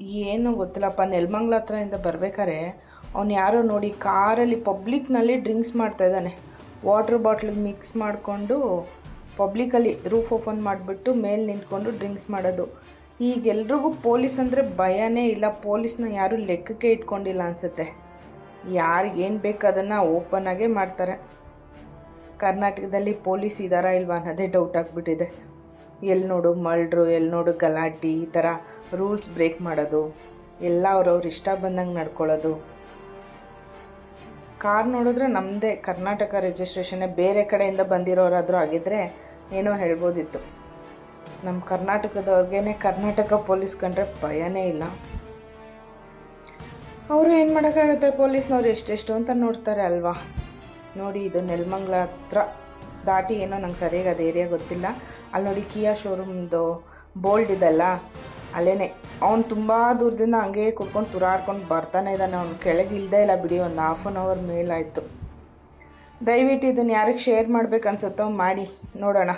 ಏನೋ ಗೊತ್ತಿಲ್ಲಪ್ಪ, ನೆಲಮಂಗ್ಲ ಹತ್ರದಿಂದ ಬರ್ಬೇಕಾದ್ರೆ ಅವ್ನು ಯಾರೋ ನೋಡಿ ಕಾರಲ್ಲಿ ಪಬ್ಲಿಕ್ನಲ್ಲಿ ಡ್ರಿಂಕ್ಸ್ ಮಾಡ್ತಾಯಿದ್ದಾನೆ. ವಾಟ್ರ್ ಬಾಟ್ಲಿಗೆ ಮಿಕ್ಸ್ ಮಾಡಿಕೊಂಡು ಪಬ್ಲಿಕಲ್ಲಿ ರೂಫ್ ಓಪನ್ ಮಾಡಿಬಿಟ್ಟು ಮೇಲೆ ನಿಂತ್ಕೊಂಡು ಡ್ರಿಂಕ್ಸ್ ಮಾಡೋದು. ಈಗ ಎಲ್ರಿಗೂ ಪೊಲೀಸ್ ಅಂದರೆ ಭಯನೇ ಇಲ್ಲ. ಪೊಲೀಸ್ನ ಯಾರೂ ಲೆಕ್ಕಕ್ಕೆ ಇಟ್ಕೊಂಡಿಲ್ಲ ಅನಿಸುತ್ತೆ. ಯಾರಿಗೇನು ಬೇಕು ಅದನ್ನು ಓಪನ್ನಾಗೇ ಮಾಡ್ತಾರೆ. ಕರ್ನಾಟಕದಲ್ಲಿ ಪೊಲೀಸ್ ಇದ್ದಾರಾ ಇಲ್ವಾ ಅನ್ನೋದೇ ಡೌಟ್ ಆಗಿಬಿಟ್ಟಿದೆ. ಎಲ್ಲಿ ನೋಡು ಮರ್ಡ್ರು, ಎಲ್ಲಿ ನೋಡು ಗಲಾಟೆ, ಈ ಥರ ರೂಲ್ಸ್ ಬ್ರೇಕ್ ಮಾಡೋದು, ಎಲ್ಲ ಅವ್ರವ್ರು ಇಷ್ಟ ಬಂದಂಗೆ ನಡ್ಕೊಳ್ಳೋದು. ಕಾರ್ ನೋಡಿದ್ರೆ ನಮ್ಮದೇ ಕರ್ನಾಟಕ ರಿಜಿಸ್ಟ್ರೇಷನ್ನೇ. ಬೇರೆ ಕಡೆಯಿಂದ ಬಂದಿರೋರಾದರೂ ಆಗಿದ್ದರೆ ಏನೋ ಹೇಳ್ಬೋದಿತ್ತು. ನಮ್ಮ ಕರ್ನಾಟಕದವ್ರಿಗೇ ಕರ್ನಾಟಕ ಪೊಲೀಸ್ ಕಂಡ್ರೆ ಭಯನೇ ಇಲ್ಲ. ಅವರು ಏನು ಮಾಡೋಕ್ಕಾಗುತ್ತೆ, ಪೊಲೀಸ್ನವ್ರು ಎಷ್ಟೆಷ್ಟು ಅಂತ ನೋಡ್ತಾರೆ ಅಲ್ವಾ. ನೋಡಿ, ಇದು ನೆಲಮಂಗ್ಲ ಹತ್ರ ದಾಟಿ ಏನೋ ನಂಗೆ ಸರಿಯಾಗಿ ಅದು ಏರಿಯಾ ಗೊತ್ತಿಲ್ಲ. ಅಲ್ಲಿ ನೋಡಿ ಕಿಯಾ ಶೋರೂಮ್ದು ಬೋಲ್ಡ್ ಇದಲ್ಲ, ಅಲ್ಲೇ ಅವ್ನು ತುಂಬ ದೂರದಿಂದ ಹಂಗೆ ಕುತ್ಕೊಂಡು ತುರಾಡ್ಕೊಂಡು ಬರ್ತಾನೆ ಇದ್ದಾನೆ. ಅವ್ನು ಕೆಳಗೆ ಇಲ್ಲದೇ ಇಲ್ಲ ಬಿಡಿ, ಒಂದು ಹಾಫ್ ಆನ್ ಅವರ್ ಮೇಲಾಯಿತು. ದಯವಿಟ್ಟು ಇದನ್ನು ಯಾರಿಗೆ ಶೇರ್ ಮಾಡ್ಬೇಕು ಅನ್ಸುತ್ತೋ ಮಾಡಿ ನೋಡೋಣ.